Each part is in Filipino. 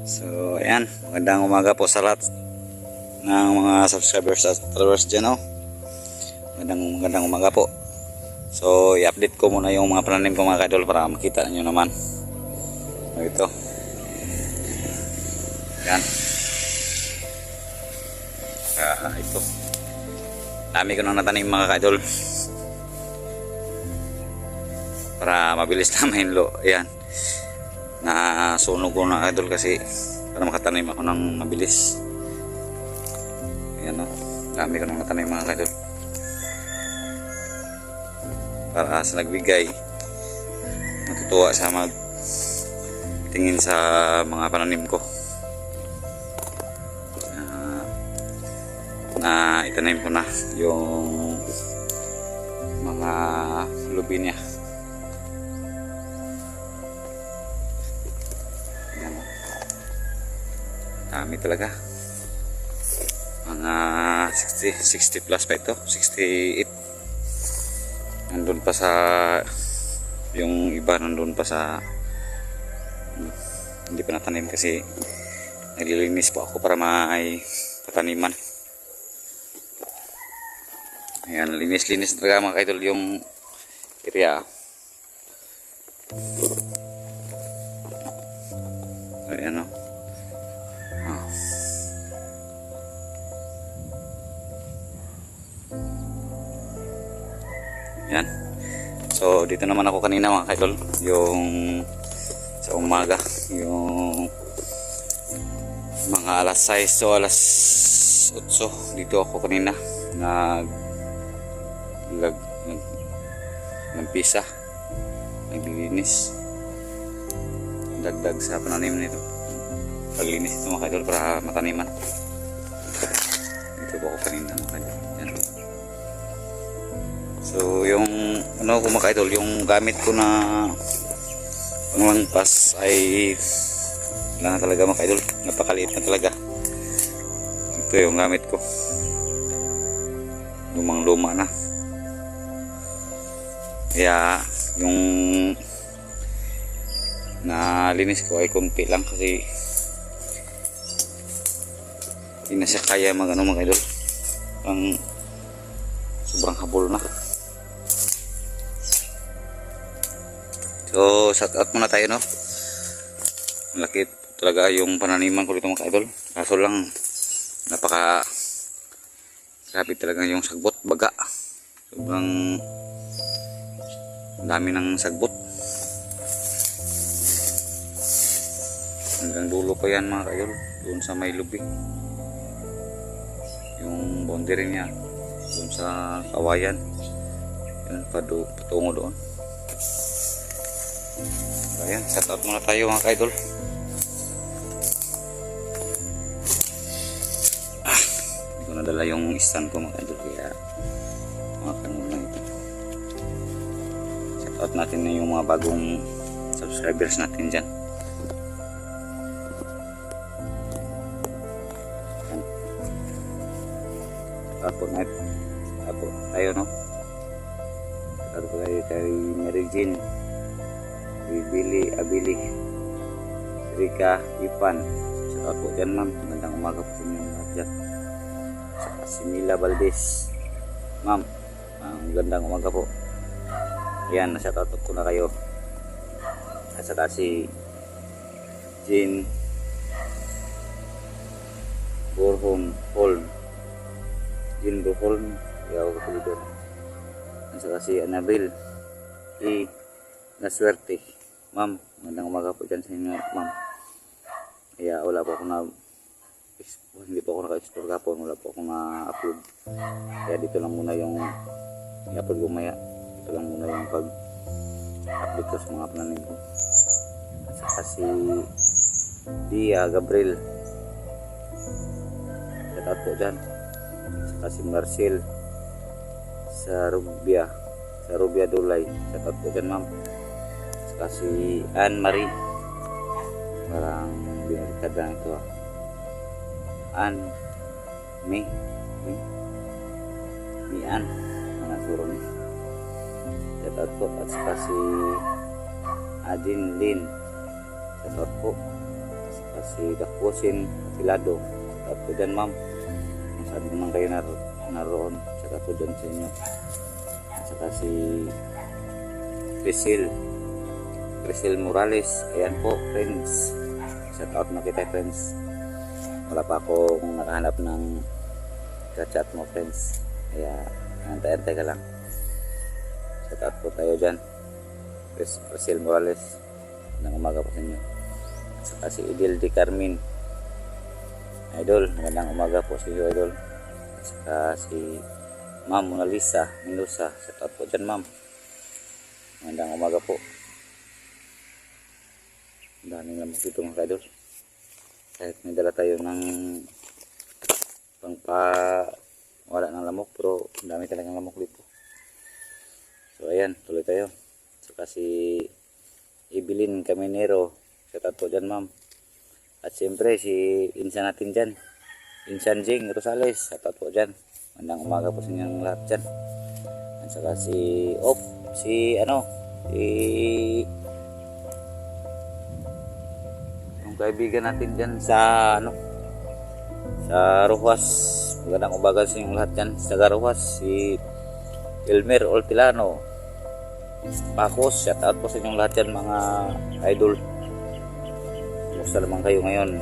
So, ayan. Magandang umaga po sa lahat ng mga subscribers at followers dyan, oh. Magandang umaga po. So, i-update ko muna yung mga pananim ko mga kaidol para makita nyo naman. So, ito. Ayan. Ito. Dami ko nang natanim mga kaidol. Para mabilis na mainlo. Ayan. Nasunog ko na idol kasi para makatanim ako ng mabilis. Ayan o. Dami ko nang natanim mga idol. Para sa nagbigay, natutuwa sa magtingin sa mga pananim ko. Na itanim ko na yung mga lubi niya. Dami talaga. Mga 60 plus pa ito. 68. Nandun pa sa yung iba nandun pa sa hindi pa natanim kasi naglilinis po ako para may pataniman. Ayan, linis-linis talaga mga kaidol yung area. Ayan o. Yan. So dito naman ako kanina mga kaidol, yung sa umaga, yung mga alas 6 o alas 8 dito ako kanina nagpisa, naglilinis, dagdag sa pananim nito, paglinis ito mga kaidol para mataniman. Dito ako kanina mga kaidol. Yan. So yung ano ko mga idol, yung gamit ko na panglampas ay wala na talaga mga idol, napakaliit na talaga. Ito yung gamit ko, lumang luma na, kaya yung nalinis ko ay konti lang kasi hindi na siya kaya mga idol, ang sobrang habol na. So, shout out muna tayo, no? Malaki talaga yung pananiman ko dito mga idol. Kaso lang, grabe talaga yung sagbot, baga. Sobrang dami ng sagbot. Hanggang dulo pa yan mga idol. Doon sa may lubi. Yung boundary niya. Doon sa kawayan. Yun, patungo doon. Ayan, shout out muna tayo mga kaidol. Hindi ko nadala yung stand ko mga kaidol, kaya makan muna ito. Shout out natin na yung mga bagong subscribers natin dyan. Apo tayo, no? Shout out tayo kay Mary Jean, Billy, Abili, Rika, Ipan. Shout out po dyan ma'am. Magandang umaga po sa inyo lahat dyan. Saka si Mila Valdez. Ma'am, magandang umaga po. Ayan, shout out ko na kayo. At saka si Jean Borholm. Jean Borholm. Yaw ko po doon. At saka si Annabel Naswerte. Ma'am, magandang umaga po dyan sa inyo, ma'am. Kaya wala po ako hindi po ako naka-explore kapon, wala po ako na-upload. Kaya dito lang muna yung i-upload ko maya. Dito lang muna yung pag-update ko sa mga pananim ko. At saka si Dia Gabriel. Shout out po dyan. At saka si Marcel sa Rubia Dulay. Shout out po dyan ma'am. Kasi Anne-Marie, parang binaliktad na ito, Anne-Mi Anne, mga suro ni. Shout out po. At saka si Adin Lin, shout out po. At saka saka si Dakusin Pilado. Shout out po dyan ma'am. Kung saan naman kayo naroon. Shout out po dyan sa inyo. At saka si Crisel Morales. Ayan po friends. Shout out na kita friends. Wala pa akong nakahanap ng ka-chat mo friends. Kaya antay-antay ka lang. Shout out po tayo dyan. Crisel Morales. Magandang umaga po sa inyo. At saka si Idil Di Carmen. Idol, magandang umaga po sa iyo idol. At saka si Ma'am Mona Lisa Mendoza. Shout out po dyan ma'am. Magandang umaga po. Ang daming lamok dito mga idol. Kahit may dala tayo ng wala ng lamok, pero ang dami talagang lamok dito. So ayan, tuloy tayo. Saka si Evelyn Caminero. Shout out po dyan ma'am. At siyempre si Insan natin dyan, Insan Jing Rosales. Shout out po dyan. Magandang umaga po sa inyong lahat dyan. At saka si yung kaibigan natin dyan sa Rojas. Magandang umaga sa inyong lahat dyan sa Rojas. Si Elmer Oltilano Pacos. Shout out po sa inyong lahat dyan mga idol. Kumusta naman kayo ngayon?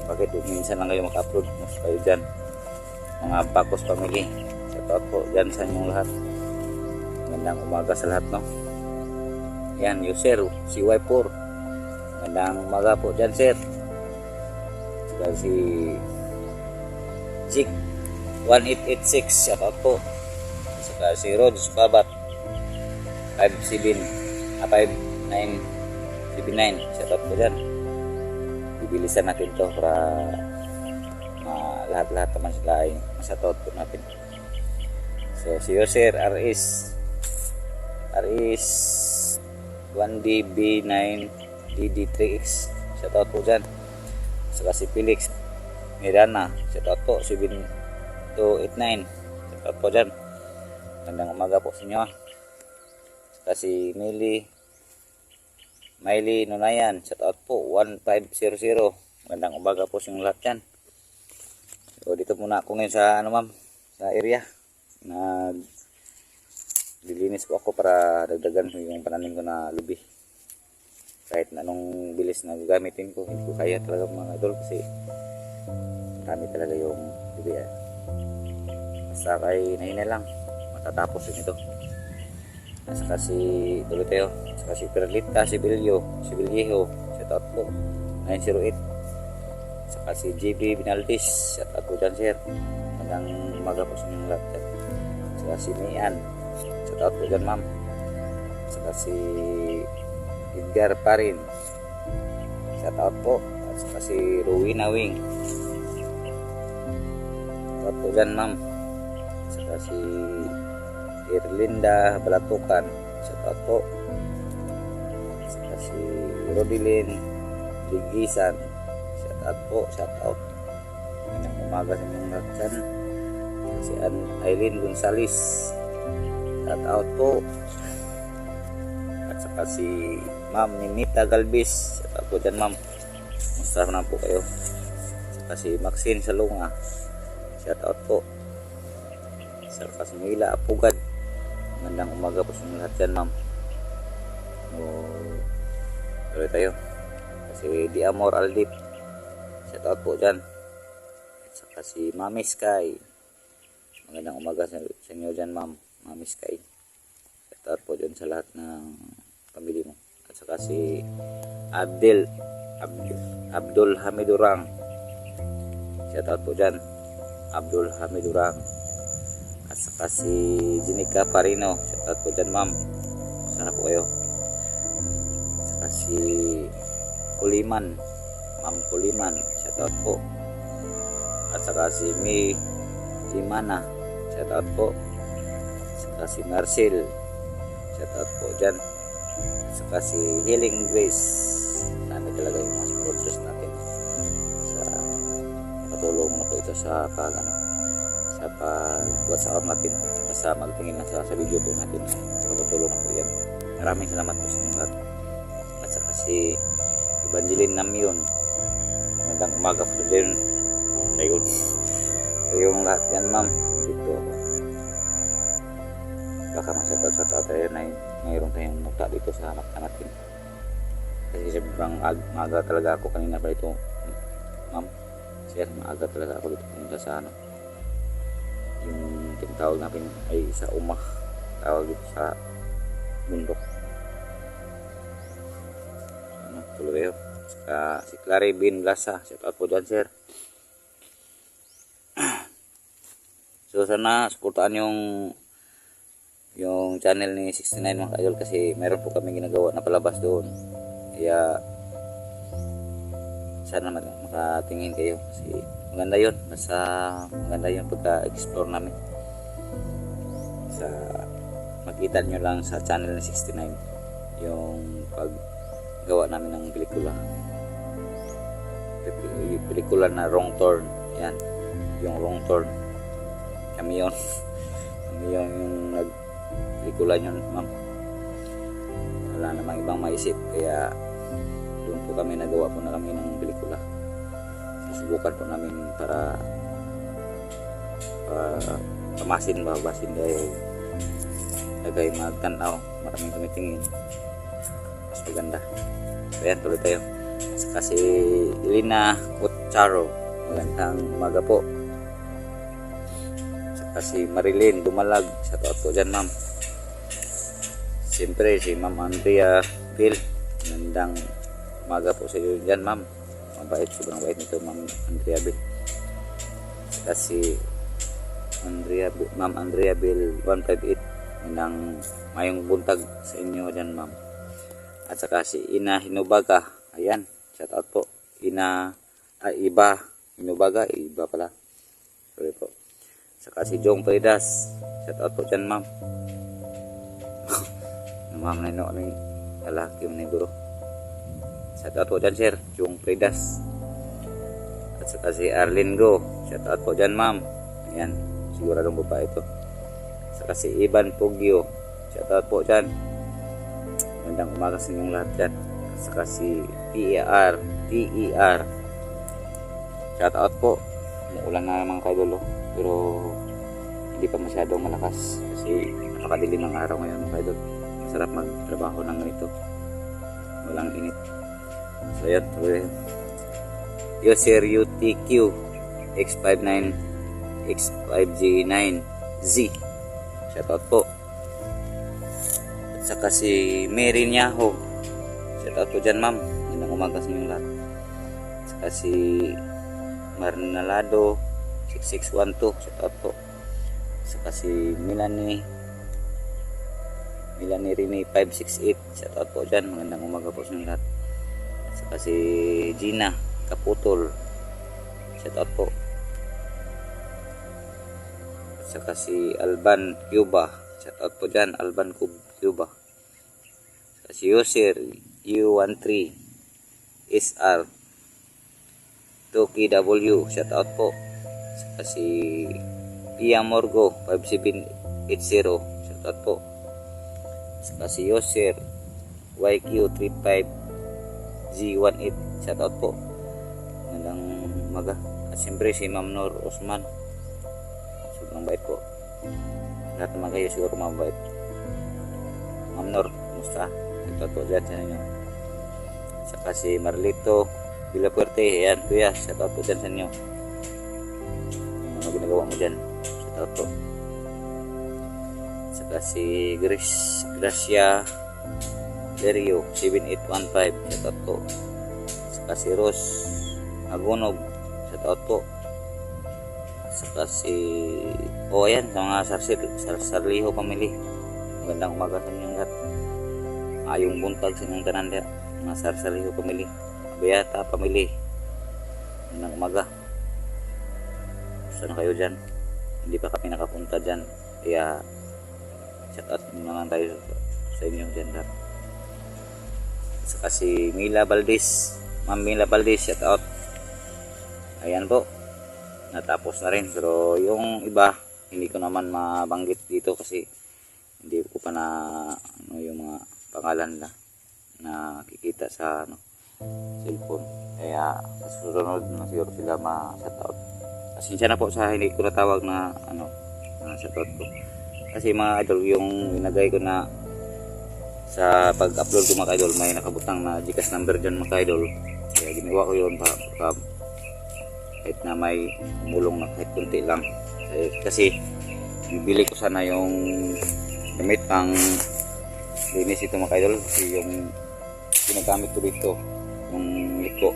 Bakit minsan lang kayo maka-upload? Kumusta kayo dyan mga Pacos family? Shout out po dyan sa inyong lahat. Magandang umaga sa lahat no. Yan, user si Y4. Magandang umaga po dyan sir. Saka si Jig 1886. Shout out po. Saka si Rod Sukabat 5979. Shout out po dyan. Bibilisan natin to para lahat-lahat naman sila ay masatot po natin. So si user RS 1DB9 DD3X. Shout out po dyan. Saka si Felix Mirana. Shout out po 7289. Shout out po dyan. Magandang umaga po sa inyo. Saka si Miley Nunayan. Shout out po 1500. Magandang umaga po sa inyong lahat dyan. So dito muna ako ngayon sa ma'am, sa area. Lilinis po ako para dagdagan yung pananim ko na lubi. Kahit na anong bilis na gagamitin ko, hindi ko kaya talaga mga idol kasi marami talaga yung lubi. Basta kay nahinay lang, matatapos yun ito. Saka si tuloy tayo. Saka si Perlita Sibilyeho. Shout out po 908. Saka si JB Binaldis. Shout out po dyan sir. Magandang umaga po sa inyong lahat. Saka si Mian. Shout out po dyan ma'am. Saka si Edgar Parin. Shout out po. At saka si Rowena Wing. Shout out po dyan ma'am. Saka si Irlinda Balatukan. Shout out po. Saka si Rodilyn Ligisan. Shout out po. Shout out. Ngayong umaga sa inyong lahat dyan. Si Aileen Gonzales. Shout out po. At saka si Ma'am Ninita Galvis. Shout out po dyan ma'am. Musta na po kayo. Saka si Maxine Salunga. Shout out po. Saka si Mila Apugad. Magandang umaga po sa mga lahat dyan ma'am. Tuloy tayo. Kasi Di Amor Aldip. Shout out po dyan. At saka si Mami Sky. Magandang umaga sa inyo dyan ma'am. Mami Sky. Shout out po dyan sa lahat ng pamilya mo. At saka si Abdul Hamidurang. Shout out po dyan. Abdul Hamidurang. At saka si Jenica Parino. Shout out po dyan ma'am. Sana po kayo. At saka si Kuliman. Ma'am Kuliman. Shout out po. At saka si May Limana. Shout out po. At saka si Marcel. Shout out po dyan. At saka si Healing Grace. Dami talaga yung mga supporters natin. Sa patulong na po ito sa pag-WhatsApp natin. Basta magtingin na sa video po natin. Patutulong na po yan. Maraming salamat po sa inyo lahat. At saka si Evangeline Namyon. umaga po din. Ayun. So yung lahat yan ma'am, dito ako. Baka masatot tayo na mayroon tayong nagta dito sa harap natin. Kasi sobrang maaga talaga ako kanina pa ito ma'am. Sir, maaga talaga ako dito pumunta sa ano. Yung tinatawag natin ay sa umah. Tawag dito sa bundok. Ano, tuloy kayo. Si Clary Bin Blasa, shout out po dyan sir. So sana suportaan yung channel ni 69 mga idol kasi mayroon po kami ginagawa na palabas doon. Kaya sana makatingin kayo kasi maganda yun. Basta maganda yung pagka-explore namin. Sa makita nyo lang sa channel ni 69 yung paggawa namin ng pelikula na Wrong Turn. Yan, yung Wrong Turn. Kami yun yung nagpelikula nyo ma'am. Wala namang ibang maisip kaya doon po kami nagawa po na kami ng pelikula. Susubukan po namin para babasin dahil lagay magtanaw, maraming tumitingin, mas maganda. So yan, tuloy tayo. Kasi Elena Kutsaro, magandang umaga po. Kasi Marilyn Dumalag, shout out po dyan ma'am. Siyempre si Ma'am Andrea Bill, magandang umaga po sa iyo dyan ma'am. Mabait, sobrang bait nito Ma'am Andrea Bill. Kasi Ma'am Andrea Bill 158, magandang mayong buntag sa inyo dyan ma'am. At saka si Ina Hinubaga, ayan, shout out po. Iba Hinubaga, iba pala, sorry po. Saka si Jong Predas, shout out po dyan ma'am. Ma'am na ino, ano yung lalaki mo na yung guro. Shout out po dyan sir, Jong Predas. At saka si Arlene Go, shout out po dyan ma'am. Ayan, siguradong babae ito. Saka si Ivan Pugyo, shout out po dyan. Magandang umaga sa inyong lahat dyan. Saka si TER, shout out po. Umuulan na naman kayo dulo, pero hindi pa masyadong malakas kasi napakadilim ng araw ngayon mga idol. Masarap magtrabaho ng ganito, walang init. So yan, Yoser UTQ X59 X5G9Z, shout out po. At saka si Mary Nyaho, shout out po dyan ma'am. Magandang umaga sa inyong lahat. At saka si Marnalado 6612, shout out po. Saka si Melanie Rini 568, shout out po dyan. Magandang umaga po sa inyong lahat. Saka si Gina Kaputol, shout out po. Saka si Alban Cuba, shout out po dyan, Alban Cuba. Saka si Yoser U13 SR 2KW, shout out po. Saka si Pia Morgo 5780, shout out po. Saka si Yoser YQ35G18, shout out po. Magandang umaga. At siyempre si Ma'am Nur Osman, sobrang bait po. Lahat naman kayo siguro mabait. Ma'am Nur, kumusta? Shout out po dyan sa inyo. Saka si Marlito Villapuerte, ayan kuya, shout out po dyan sa inyo. Ano ginagawa mo dyan? Shout out po. Saka si Gracia Lerio 7815, shout out po. Saka si Rose Agunog, shout out po. Saka si ayan, sa mga Sarliho family, magandang umaga sa inyong lahat. Ayong buntag sa inyong tanan dia, mga Sarliho family, Beata family, magandang umaga. Saan kayo dyan? Hindi pa kami nakapunta dyan, kaya shout out naman tayo sa inyo dyan lahat. Saka si Mila Valdez, Ma'am Mila Valdez, shout out. Ayan po, natapos na rin, pero yung iba hindi ko naman mabanggit dito kasi hindi ko pa na yung mga pangalan na nakikita sa cellphone. Kaya sa susunod na siguro sila ma-shoutout. Pasensya na po sa hindi ko natawag na shoutout ko. Kasi mga idol, yung inagay ko na sa pag-upload ko mga idol, may nakabutang na GCash number dyan mga idol. Kaya ginawa ko yun para kahit na may umulong na kahit kunti lang. Kasi bibili ko sana yung gamit pang linis ito mga idol. Kasi yung ginagamit ko dito, yung liko,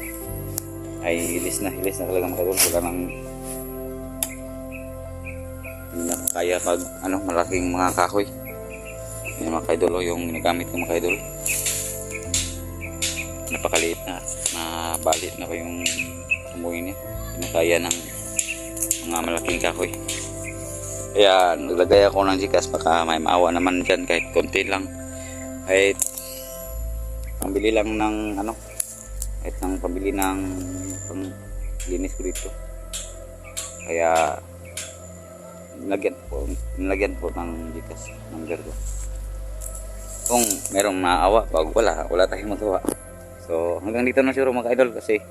ay hilis na talaga mga idol. Wala nang kaya pag malaking mga kahoy. Yung mga idol, yung ginagamit ko mga idol, napakaliit na balit na ko yung amoy niya. Pinakaya ng mga malaking kahoy. Kaya naglagay ako ng GCash baka may maawa naman dyan kahit konti lang. Kahit pambili lang ng kahit ng pambili ng panglinis ko dito. Kaya nilagyan po ng GCash number ko. Kung merong maawa, pag wala tayong magawa. So hanggang dito na siguro mga idol, kasi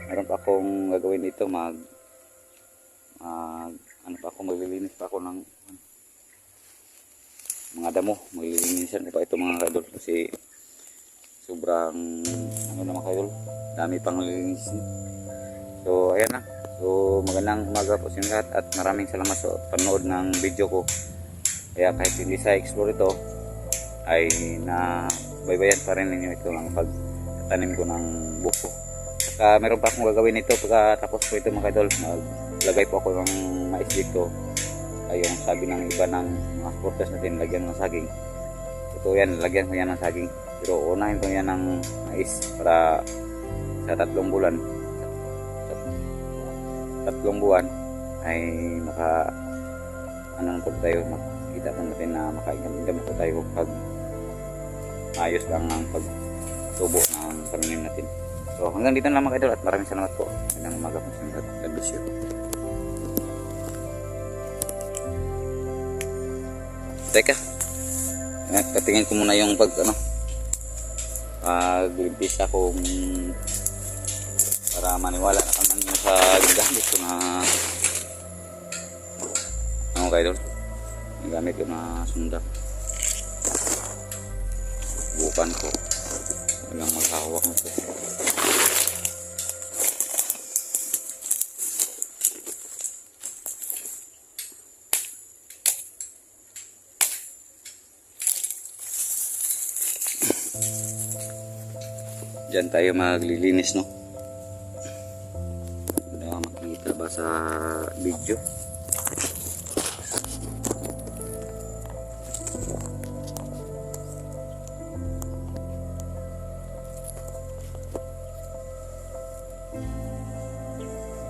meron pa akong gagawin dito. Maglilinis pa ako ng mga damo. Maglilinisan pa ito mga idol, kasi sobrang na mga idol, dami pang lilinisin. So ayan na. So magandang umaga po sa inyo lahat, at maraming salamat sa panood ng video ko. Kaya kahit hindi sa explore ito, ay baybayan pa rin ninyo ito ang pagtanim ko ng buko. Saka meron pa akong gagawin ito pagkatapos po ito mga idol. Maglagay po ako ng mais dito. Ay yung sabi ng iba ng mga supporters natin, lagyan ng saging. Ito yan, lagyan ko yan ng saging. Pero unahin ko yan ng mais para sa 3 buwan ay tayo, makita pa natin na makaigam po tayo pag ayos lang ang pagtubo ng pananim natin. So hanggang dito lang mga idol, at maraming salamat po. Magandang umaga po sa inyo. God bless you. Teka, patingin ko muna yung paglimpis ako para maniwala na naman yung sa gamit ko na mga idol. Yung gamit ko na sundak. Bukan ko. Walang maghahawak na ito. Diyan tayo maglilinis, no? Hindi makikita ba sa video?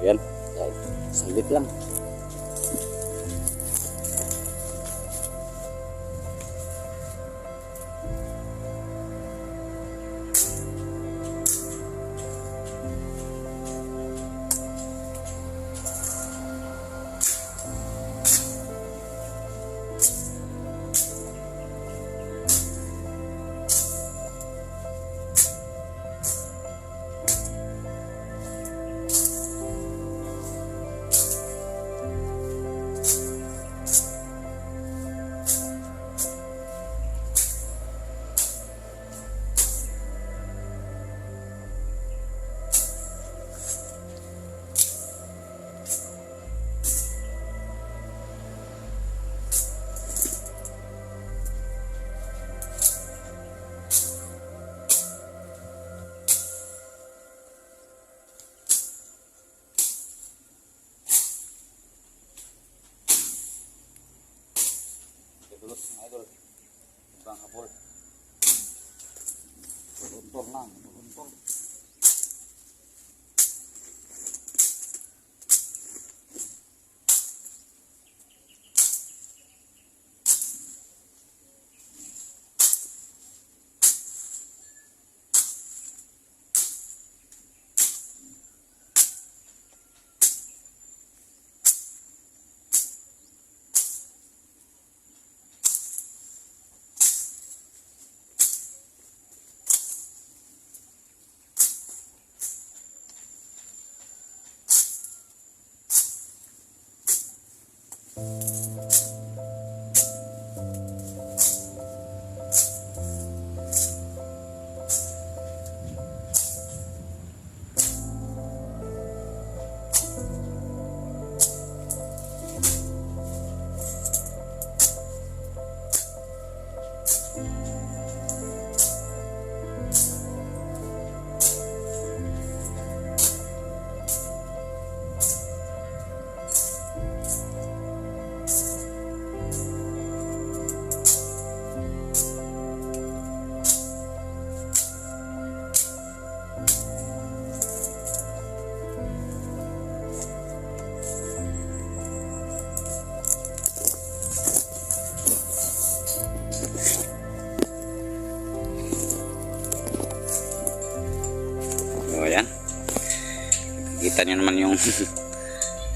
Yan, saglit lang. So ayan, kita nyo naman yung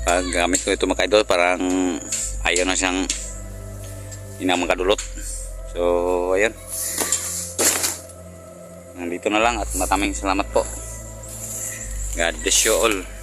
paggamit ko ito mga idol, parang ayaw na siyang inang makadulot. So ayan, nandito na lang at maraming salamat po. God bless you all.